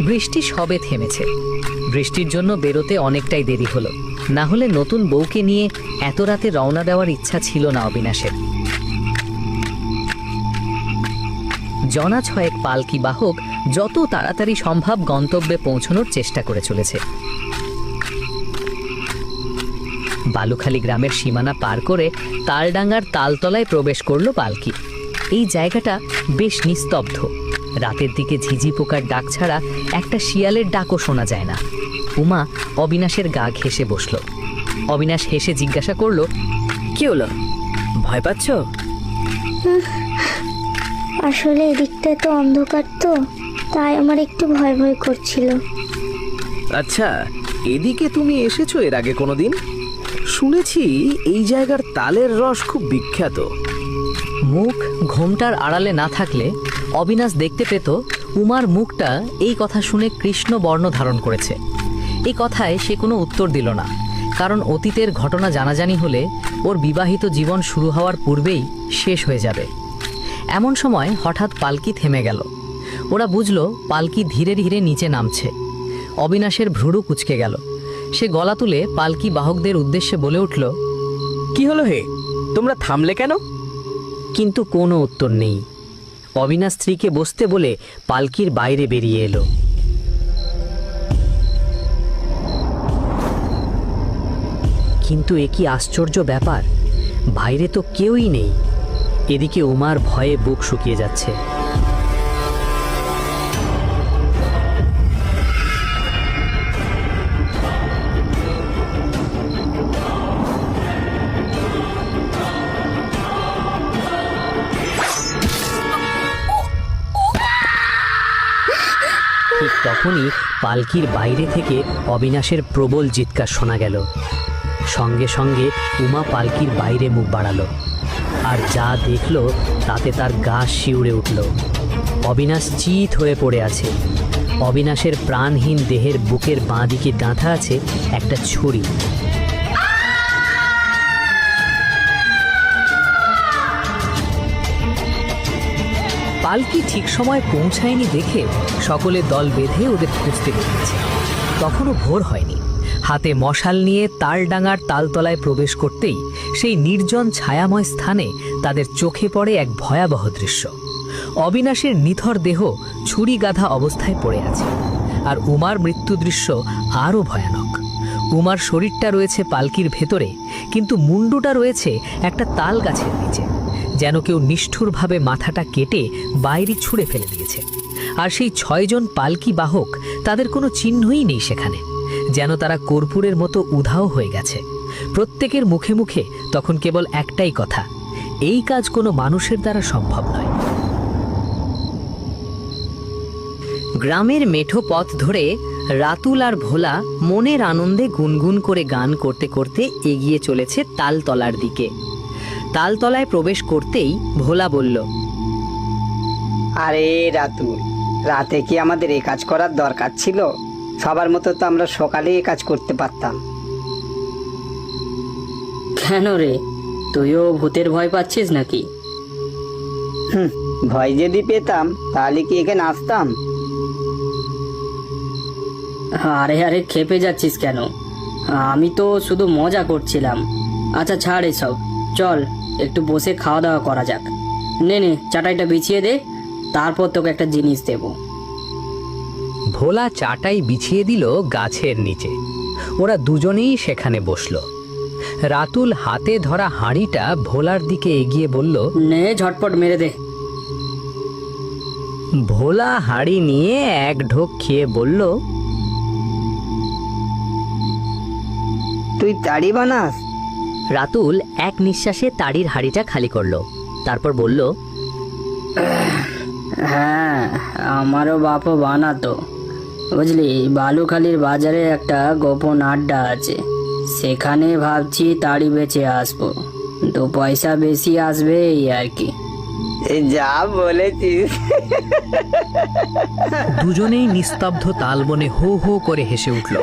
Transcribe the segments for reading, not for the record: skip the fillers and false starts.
বৃষ্টি সবে থেমেছে। বৃষ্টির জন্য বেরোতে অনেকটাই দেরি হলো, না হলে নতুন বউকে নিয়ে এত রাতে রওনা দেওয়ার ইচ্ছা ছিল না অবিনাশের। জনা ছয়েক পালকি বাহক যত তাড়াতাড়ি সম্ভব গন্তব্যে পৌঁছানোর চেষ্টা করে চলেছে। বালুখালী গ্রামের সীমানা পার করে তালডাঙ্গার তালতলায় প্রবেশ করলো পালকি। এই জায়গাটা বেশ নিস্তব্ধ। রাতের দিকে ঝিঝি পোকার ডাক ছাড়া একটা শিয়ালের ডাকও শোনা যায় না। উমা অবিনাশের গা ঘেঁষে বসল। অবিনাশ হেসে জিজ্ঞাসা করলো, কি হলো, ভয় পাচ্ছ? আসলে এদিকটায় তো অন্ধকার, তো তাই আমার একটু ভয় ভয় করছিল। আচ্ছা, এদিকে তুমি এসেছো এর আগে কোনোদিন? শুনেছি এই জায়গার তালের রস খুব বিখ্যাত। মুখ ঘোমটার আড়ালে না থাকলে অবিনাশ দেখতে পেত উমার মুখটা এই কথা শুনে কৃষ্ণ বর্ণ ধারণ করেছে। এই কথায় সে কোনো উত্তর দিল না, কারণ অতীতের ঘটনা জানাজানি হলে ওর বিবাহিত জীবন শুরু হওয়ার পূর্বেই শেষ হয়ে যাবে। এমন সময় হঠাৎ পালকি থেমে গেল। ওরা বুঝল পালকি ধীরে ধীরে নিচে নামছে। অবিনাশের ভ্রুড়ু কুঁচকে গেল। সে গলা তুলে পালকি বাহকদের উদ্দেশ্যে বলে উঠল, কি হলো হে, তোমরা থামলে কেন? কিন্তু কোনো উত্তর নেই। অবিনাশ স্ত্রীকে বসতে বলে পালকির বাইরে বেরিয়ে এলো। কিন্তু এ কি আশ্চর্য ব্যাপার, বাইরে তো কেউই নেই। এদিকে উমার ভয়ে বুক শুকিয়ে যাচ্ছে। ঠিক তখনই পালকির বাইরে থেকে অবিনাশের প্রবল চিৎকার শোনা গেল। সঙ্গে সঙ্গে উমা পালকির বাইরে মুখ বাড়ালো, আর যা দেখল তাতে তার গা শিউরে উঠল। অবিনাশ চিৎ হয়ে পড়ে আছে। অবিনাশের প্রাণহীন দেহের বুকের বাঁ দিকে গাঁথা আছে একটা ছুরি। পালকি ঠিক সময় পৌঁছায়নি দেখে সকলে দল বেঁধে ওদের খুঁজতে বেরিয়েছে। তখনও ভোর হয়নি। হাতে মশাল নিয়ে তালডাঙ্গার তালতলায় প্রবেশ করতেই সেই নির্জন ছায়াময় স্থানে তাদের চোখে পড়ে এক ভয়াবহ দৃশ্য। অবিনাশের নিথর দেহ ছুরি গাঁথা অবস্থায় পড়ে আছে, আর উমার মৃত্যু দৃশ্য আরও ভয়ানক। উমার শরীরটা রয়েছে পালকির ভেতরে, কিন্তু মুন্ডুটা রয়েছে একটা তাল গাছের নিচে, যেন কেউ নিষ্ঠুরভাবে মাথাটা কেটে বাইরে ছুঁড়ে ফেলে দিয়েছে। আর সেই 6 জন পালকি বাহক, তাদের কোনো চিহ্নই নেই সেখানে, যেন তারা কর্পূরের মতো উধাও হয়ে গেছে। প্রত্যেকের মুখে মুখে তখন কেবল একটাই কথা, এই কাজ কোনো মানুষের দ্বারা সম্ভব নয়। গ্রামের মেঠো পথ ধরে রাতুল আর ভোলা মনের আনন্দে গুনগুন করে গান করতে করতে এগিয়ে চলেছে তালতলার দিকে। তালতলায় প্রবেশ করতেই ভোলা বলল, আরে রাতুল, রাতে কি আমাদের এই কাজ করার দরকার ছিল? সবার মতো তো আমরা সকালে এই কাজ করতে পারতাম। কেন রে, তুইও ভূতের ভয় পাচ্ছিস নাকি? ভয় যদি পেতাম তাহলে কি এখানে আসতাম? আরে আরে, খেপে যাচ্ছিস কেন? আমি তো শুধু মজা করছিলাম। আচ্ছা ছাড় এসব, চল একটু বসে খাওয়া দাওয়া করা যাক। নে নে, চাটাইটা বিছিয়ে দে, তারপর তোকে একটা জিনিস দেব। ভোলা চাটাই বিছিয়ে দিল গাছের নিচে। ওরা দুজনেই সেখানে বসল। রাতুল হাতে ধরা হাঁড়িটা ভোলার দিকে এগিয়ে বলল, নে ঝটপট মেরে দে। ভোলা হাঁড়ি নিয়ে এক ঢোক খেয়ে বলল, তুই তাড়ি বানাস? রাতুল এক নিঃশ্বাসে তাড়ির হাঁড়িটা খালি করলো। তারপর বলল, হ্যাঁ, আমারও বাপও বানাতো। বুঝলি, বালুখালীর বাজারে একটা গোপন আড্ডা আছে, সেখানে ভাবছি তাড়ি বেচে আসবো, 2 পয়সা বেশি আসবে এই আর কি। যা বলেছিস। দুজনেই নিস্তব্ধ তালবনে হো হো করে হেসে উঠল।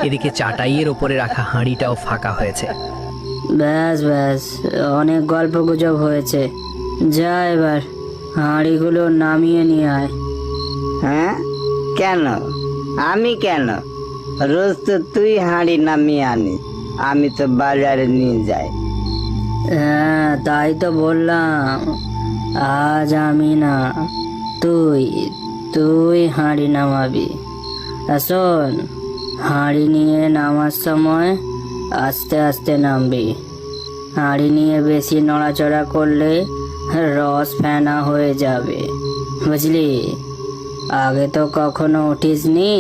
এদিকে চাটাইয়ের ওপরে রাখা হাঁড়িটাও ফাঁকা হয়েছে। ব্যাস ব্যাস, অনেক গল্প গুজব হয়েছে, যা এবার হাঁড়িগুলো নামিয়ে নিয়ে আয়। হ্যাঁ, কেন? আমি কেন? রোজ তো তুই হাঁড়ি নামিয়ে আনিস, আমি তো বাজারে নিয়ে যাই। হ্যাঁ তাই তো বললাম, আজ আমি না, তুই তুই হাঁড়ি নামাবি। আর শোন, হাঁড়ি নিয়ে নামার সময় আস্তে আস্তে নামবি। হাঁড়ি নিয়ে বেশি নড়াচড়া করলে রস ফেনা হয়ে যাবে, বুঝলি? আগে তো কখনো উঠিসনি,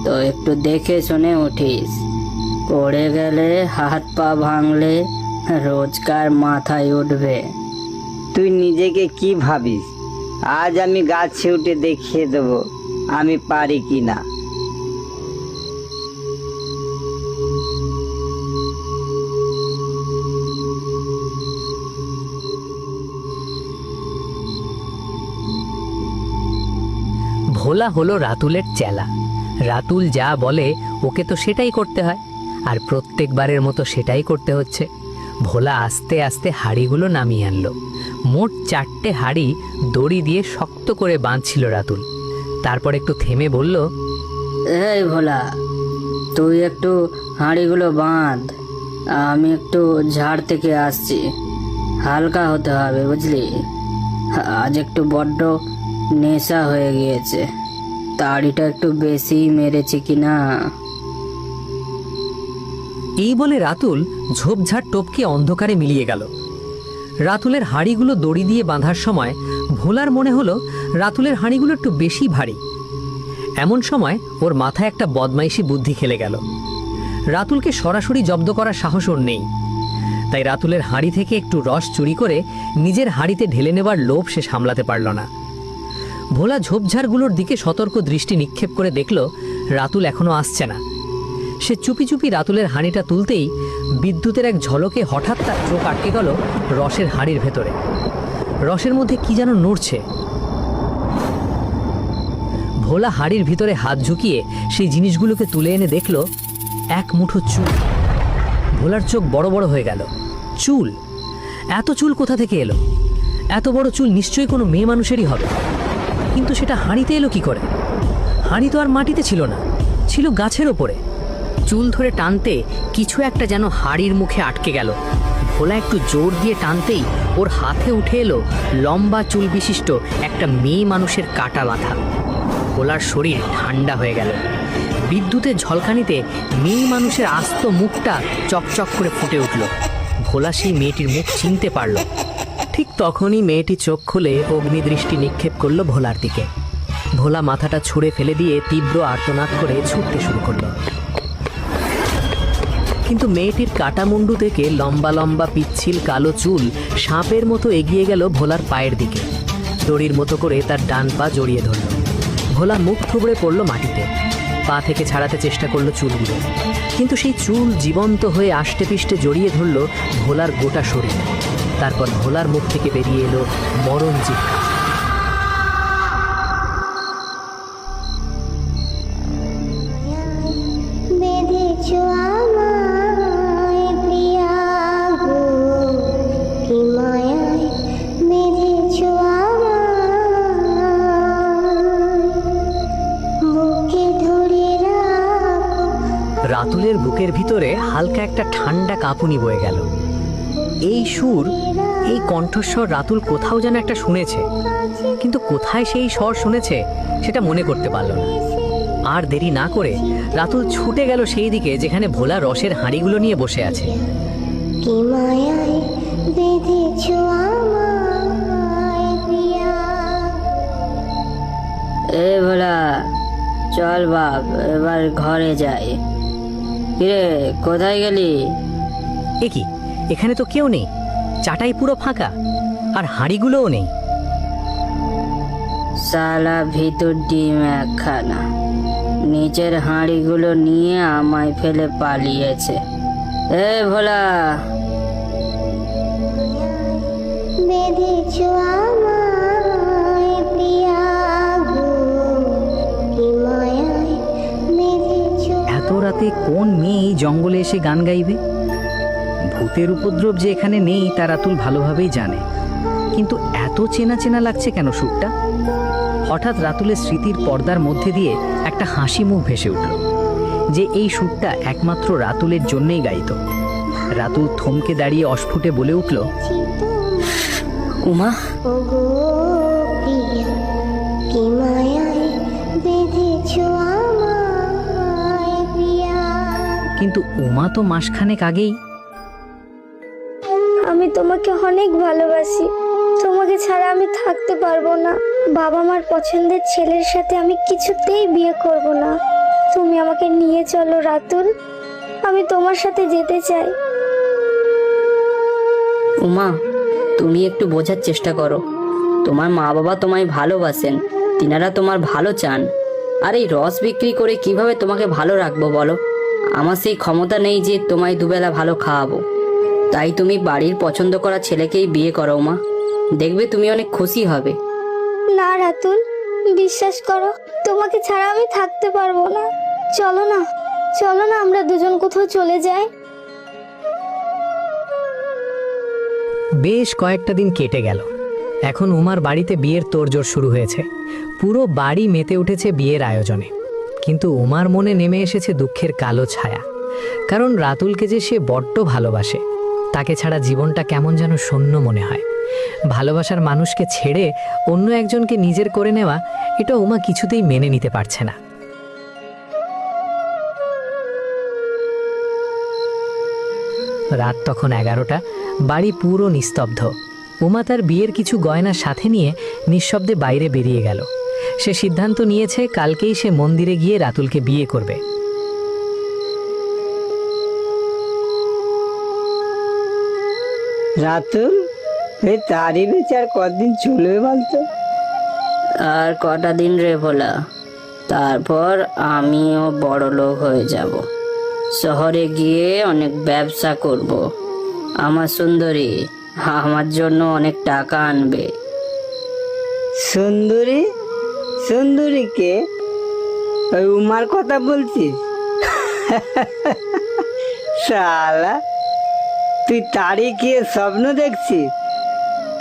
তো একটু দেখে শুনে উঠিস। পড়ে গেলে হাত পা ভাঙলে রোজকার মাথায় উঠবে। তুই নিজেকে কি ভাবিস? আজ আমি গাছে উঠে দেখিয়ে দেবো আমি পারি কি না। ভোলা হলো রাতুলের চেলা। রাতুল যা বলে ওকে তো সেটাই করতে হয়, আর প্রত্যেকবারের মতো সেটাই করতে হচ্ছে। ভোলা আস্তে আস্তে হাঁড়িগুলো নামিয়ে আনলো। মোট 4টে হাঁড়ি দড়ি দিয়ে শক্ত করে বাঁধছিল রাতুল। তারপর একটু থেমে বলল, এই ভোলা, তুই একটু হাঁড়িগুলো বাঁধ, আমি একটু ঝাড় থেকে আসছি। হালকা হতে হবে, বুঝলি? আজ একটু বড্ড নেশা হয়ে গিয়েছে, তাড়িটা একটু বেশি মেরেছি কিনা। এই বলে রাতুল ঝোপঝাড় টপকে অন্ধকারে মিলিয়ে গেল। রাতুলের হাঁড়িগুলো দড়ি দিয়ে বাঁধার সময় ভোলার মনে হলো রাতুলের হাঁড়িগুলো একটু বেশি ভারী। এমন সময় ওর মাথায় একটা বদমাইশি বুদ্ধি খেলে গেল। রাতুলকে সরাসরি জব্দ করার সাহস ওর নেই, তাই রাতুলের হাঁড়ি থেকে একটু রস চুরি করে নিজের হাঁড়িতে ঢেলে নেবার লোভ সে সামলাতে পারল না। ভোলা ঝোপঝাড়গুলোর দিকে সতর্ক দৃষ্টি নিক্ষেপ করে দেখল রাতুল এখনো আসছে না। সে চুপি চুপি রাতুলের হাঁড়িটা তুলতেই বিদ্যুতের এক ঝলকে হঠাৎ তার চোখ আটকে গেল রসের হাঁড়ির ভেতরে। রসের মধ্যে কি যেন নড়ছে। ভোলা হাঁড়ির ভিতরে হাত ঝুঁকিয়ে সেই জিনিসগুলোকে তুলে এনে দেখল এক মুঠো চুল। ভোলার চোখ বড় বড় হয়ে গেল। চুল! এত চুল কোথা থেকে এলো? এত বড় চুল নিশ্চয়ই কোনো মেয়ে মানুষেরই হবে, কিন্তু সেটা হাঁড়িতে এলো কি করে? হাঁড়ি তো আর মাটিতে ছিল না, ছিল গাছের ওপরে। চুল ধরে টানতে কিছু একটা যেন হাঁড়ির মুখে আটকে গেল। ভোলা একটু জোর দিয়ে টানতেই ওর হাতে উঠে এলো লম্বা চুল বিশিষ্ট একটা মেয়ে মানুষের কাটা বাঁধা। ভোলার শরীর ঠান্ডা হয়ে গেল। বিদ্যুতের ঝলকানিতে মেয়ে মানুষের আস্ত মুখটা চকচক করে ফুটে উঠল। ভোলা সেই মেয়েটির মুখ চিনতে পারল। ঠিক তখনই মেয়েটি চোখ খুলে অগ্নিদৃষ্টি নিক্ষেপ করলো ভোলার দিকে। ভোলা মাথাটা ছুঁড়ে ফেলে দিয়ে তীব্র আর্তনাদ করে ছুটতে শুরু করলো। কিন্তু মেয়েটির কাটা মুন্ডু থেকে লম্বা লম্বা পিচ্ছিল কালো চুল সাপের মতো এগিয়ে গেল ভোলার পায়ের দিকে। দড়ির মতো করে তার ডান পা জড়িয়ে ধরল। ভোলা মুখ থুবড়ে পড়ল মাটিতে। পা থেকে ছাড়াতে চেষ্টা করলো চুলগুলো, কিন্তু সেই চুল জীবন্ত হয়ে আষ্টে পিষ্টে জড়িয়ে ধরল ভোলার গোটা শরীর। তারপর ভোলার মুখ থেকে বেরিয়ে এলো মরণ চিৎকার। বেঁধেছো আমায় প্রিয়া গো, কি মায়ায় বেঁধেছো আমায়, বুকে ধরে রাখো। রাতুলের বুকের ভিতরে হালকা একটা ঠান্ডা কাঁপুনি বয়ে গেল। এই সুর, এই কণ্ঠস্বর রাতুল কোথাও যেন একটা শুনেছে, কিন্তু কোথায় সেই স্বর শুনেছে সেটা মনে করতে পারল না। আর দেরি না করে রাতুল ছুটে গেল সেই দিকে যেখানে ভোলা রসের হাঁড়িগুলো নিয়ে বসে আছে। কি মায়ায় বেঁধেছো আমায় প্রিয়া। এ ভোলা, চল বাপ, এবার ঘরে যাই। কিরে, কোথায় গেলি? এ কি, এখানে তো কেউ নেই, চাটাই পুরো ফাঁকা, আর হাঁড়িগুলোও নেই। সালা ভিতর ডিম একখানা, নিচের হাঁড়িগুলো নিয়ে আমায় ফেলে পালিয়েছে। এ ভোলা, বেঁধেছো আমায় প্রিয়া গো, কি মায়ায় বেঁধেছো। এত রাতে কোন মেয়ে এই জঙ্গলে এসে গান গাইবে? ভূতের উপদ্রব যে এখানে নেই তা রাতুল ভালোভাবেই জানে, কিন্তু এত চেনা চেনা লাগছে কেন সুরটা? হঠাৎ রাতুলের স্মৃতির পর্দার মধ্যে দিয়ে একটা হাসি মুখ ভেসে উঠল, যে এই সুরটা একমাত্র রাতুলের জন্যই গাইত। রাতুল থমকে দাঁড়িয়ে অস্ফুটে বলে উঠল, উমা, ওগো প্রিয়া, কি মায়ায় বেঁধেছো আমায় প্রিয়া। কিন্তু উমা তো মাসখানেক আগেই। আমি তোমাকে অনেক ভালোবাসি, তোমাকে ছাড়া আমি থাকতে পারবো না। বাবা মার পছন্দের ছেলের সাথে আমি কিছুতেই বিয়ে করব না। তুমি আমাকে নিয়ে চলো রাতুল, আমি তোমার সাথে যেতে চাই। উমা, তুমি একটু বোঝার চেষ্টা করো। তোমার মা বাবা তোমায় ভালোবাসেন, তিনারা তোমার ভালো চান। আর এই রস বিক্রি করে কিভাবে তোমাকে ভালো রাখবো বলো? আমার সেই ক্ষমতা নেই যে তোমায় দুবেলা ভালো খাওয়াবো। তাই তুমি বাড়ির পছন্দ করা ছেলেকেই বিয়ে করো মা, দেখবে তুমি অনেক খুশি হবে। না রাতুল, বিশ্বাস করো, তোমাকে ছাড়া আমি থাকতে পারবো না। চলো না, চলো না, আমরা দুজন কোথাও চলে যাই। বেশ কয়েকটা দিন কেটে গেল। এখন উমার বাড়িতে বিয়ের তোড়জোড় শুরু হয়েছে। পুরো বাড়ি মেতে উঠেছে বিয়ের আয়োজনে। কিন্তু উমার মনে নেমে এসেছে দুঃখের কালো ছায়া। কারণ রাতুলকে যে সে বড্ড ভালোবাসে, তাকে ছাড়া জীবনটা কেমন যেন শূন্য মনে হয়। ভালোবাসার মানুষকে ছেড়ে অন্য একজনকে নিজের করে নেওয়া, এটা উমা কিছুতেই মেনে নিতে পারছে না। রাত তখন 11টা, বাড়ি পুরো নিস্তব্ধ। উমা তার বিয়ের কিছু গয়না সাথে নিয়ে নিঃশব্দে বাইরে বেরিয়ে গেল। সে সিদ্ধান্ত নিয়েছে কালকেই সে মন্দিরে গিয়ে রাতুলকে বিয়ে করবে। রাতুল, এই তারই বিচার কদিন চলবে বলতো? আর কটা দিন রে ভোলা, তারপর আমিও বড় লোক হয়ে যাব। শহরে গিয়ে অনেক ব্যবসা করব। আমার সুন্দরী আমার জন্য অনেক টাকা আনবে। সুন্দরী? সুন্দরী কে? ওই উমার কথা বলছিস? শালা, তুই তারই গিয়ে স্বপ্ন দেখছিস?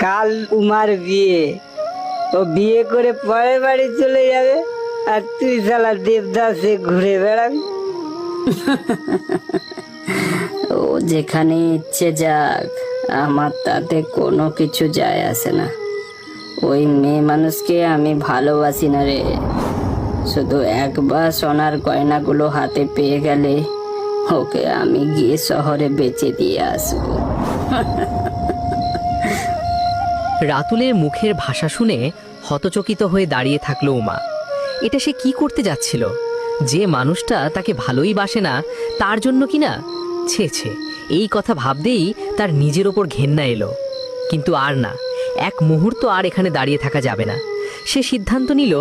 কাল উমার বিয়ে, ও বিয়ে করে পরের বাড়ি চলে যাবে, আর তুই শালা দেবদাসে ঘুরে বেড়াবি। ও যেখানে ইচ্ছে যাক, আমার তাতে কোনো কিছু যায় আসে না। ওই মেয়ে মানুষকে আমি ভালোবাসি না রে। শুধু একবার সোনার গয়নাগুলো হাতে পেয়ে গেলে ওকে আমি গিয়ে শহরে বেচে দিয়ে আসবো। রাতুলের মুখের ভাষা শুনে হতচকিত হয়ে দাঁড়িয়ে থাকলো উমা। এটা সে কি করতে যাচ্ছিল? যে মানুষটা তাকে ভালোই বাসে না, তার জন্য কিনা? ছে ছে, এই কথা ভাবতেই তার নিজের ওপর ঘেন্না এলো। কিন্তু আর না, এক মুহূর্ত আর এখানে দাঁড়িয়ে থাকা যাবে না। সে সিদ্ধান্ত নিল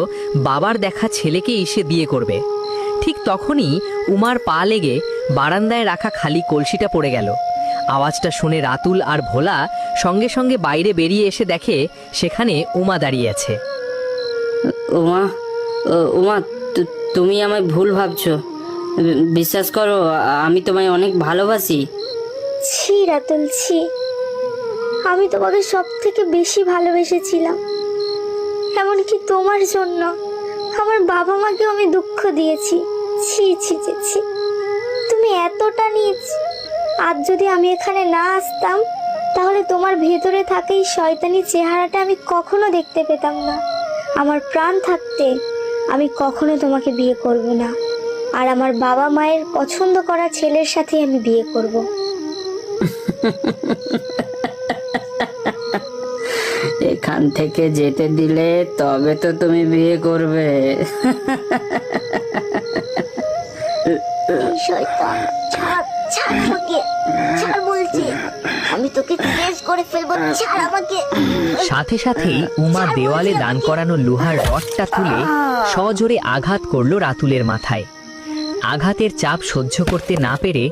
বাবার দেখা ছেলেকেই সে বিয়ে করবে। ঠিক তখনই উমার পা লেগে বারান্দায় রাখা খালি কলসিটা পড়ে গেল। আওয়াজটা শুনে রাতুল আর ভোলা সঙ্গে সঙ্গে বাইরে বেরিয়ে এসে দেখে সেখানে উমা দাঁড়িয়ে আছে। উমা, উমা, তুমি আমায় ভুল ভাবছো। বিশ্বাস করো, আমি তোমায় অনেক ভালোবাসি। ছি রাতুল, ছি, আমি তোমাকে সব থেকে বেশি ভালোবেসেছিলাম। এমনকি তোমার জন্য আমার বাবা মাকেও আমি দুঃখ দিয়েছি। ছি ছি ছি ছি, তুমি এতটা নীচ। আজ যদি আমি এখানে না আসতাম, তাহলে তোমার ভেতরে থাকা এই শয়তানি চেহারাটা আমি কখনো দেখতে পেতাম না। আমার প্রাণ থাকতে আমি কখনো তোমাকে বিয়ে করব না, আর আমার বাবা মায়ের পছন্দ করা ছেলের সাথে আমি বিয়ে করব। এখান থেকে যেতে দিলে তবে তো তুমি বিয়ে করবে। শয়তান, ছাড়, ছাড় আমাকে, ছাড় বলছি, আমি তোকে চেঞ্জ করে ফেলবো, ছাড় আমাকে। সাথে সাথেই উমা দেওয়ালে দান করানো লোহার রডটা তুলে সজোরে আঘাত করলো রাতুলের মাথায়। আঘাতের চাপ সহ্য করতে না পেরে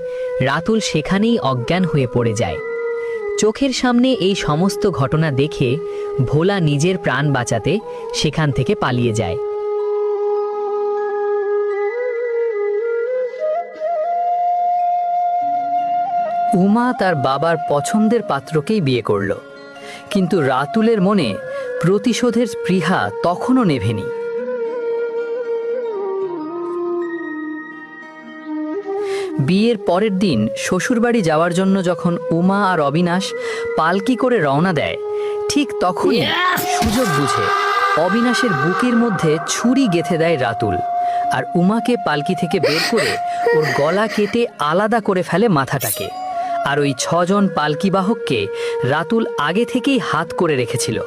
রাতুল সেখানেই অজ্ঞান হয়ে পড়ে যায়। চোখের সামনে এই সমস্ত ঘটনা দেখে ভোলা নিজের প্রাণ বাঁচাতে সেখান থেকে পালিয়ে যায়। উমা তার বাবার পছন্দের পাত্রকেই বিয়ে করল, কিন্তু রাতুলের মনে প্রতিশোধের স্পৃহা তখনও নেভেনি। বিয়ের পরের দিন শ্বশুরবাড়ি যাওয়ার জন্য যখন উমা আর অবিনাশ পালকি করে রওনা দেয়, ঠিক তখনই সুযোগ বুঝে অবিনাশের বুকের মধ্যে ছুরি গেঁথে দেয় রাতুল, আর উমাকে পালকি থেকে বের করে ওর গলা কেটে আলাদা করে ফেলে মাথাটাকে। আর ওই 6 জন পালকি বাহককে রাতুল আগে থেকেই হাত করে রেখেছিল।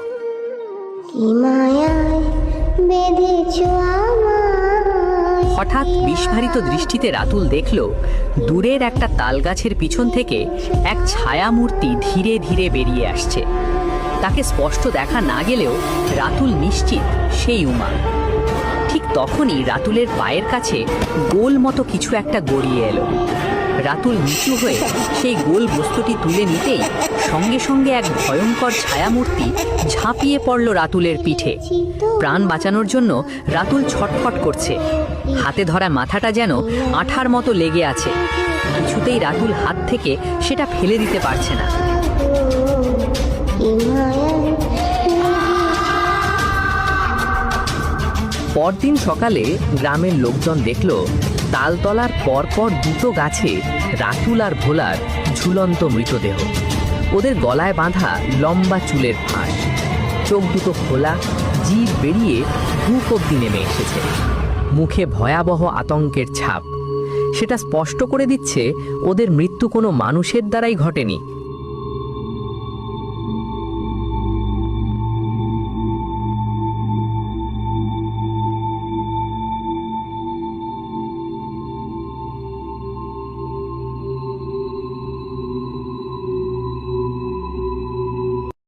হঠাৎ বিস্ফারিত দৃষ্টিতে রাতুল দেখল দূরের একটা তালগাছের পিছন থেকে এক ছায়ামূর্তি ধীরে ধীরে বেরিয়ে আসছে। তাকে স্পষ্ট দেখা না গেলেও রাতুল নিশ্চিত সেই উমা। ঠিক তখনই রাতুলের পায়ের কাছে গোল মতো কিছু একটা গড়িয়ে এলো। রাতুল নিচু হয়ে সেই গোল বস্তুটি তুলে নিতেই সঙ্গে সঙ্গে এক ভয়ঙ্কর ছায়ামূর্তি ঝাঁপিয়ে পড়ল রাতুলের পিঠে। প্রাণ বাঁচানোর জন্য রাতুল ছটফট করছে। হাতে ধরা মাথাটা যেন আঠার মতো লেগে আছে। কিছুতেই রাতুল হাত থেকে সেটা ফেলে দিতে পারছে না। পরদিন সকালে গ্রামের লোকজন দেখল তালতলার পরপর 2 গাছে রাতুল আর ভোলার ঝুলন্ত মৃতদেহ। ওদের গলায় বাঁধা লম্বা চুলের ফাঁস, চোখ দুটো খোলা, জিভ বেরিয়ে বুক অব্দি নেমে এসেছে। মুখে ভয়াবহ আতঙ্কের ছাপ। সেটা স্পষ্ট করে দিচ্ছে ওদের মৃত্যু কোনো মানুষের দ্বারাই ঘটেনি,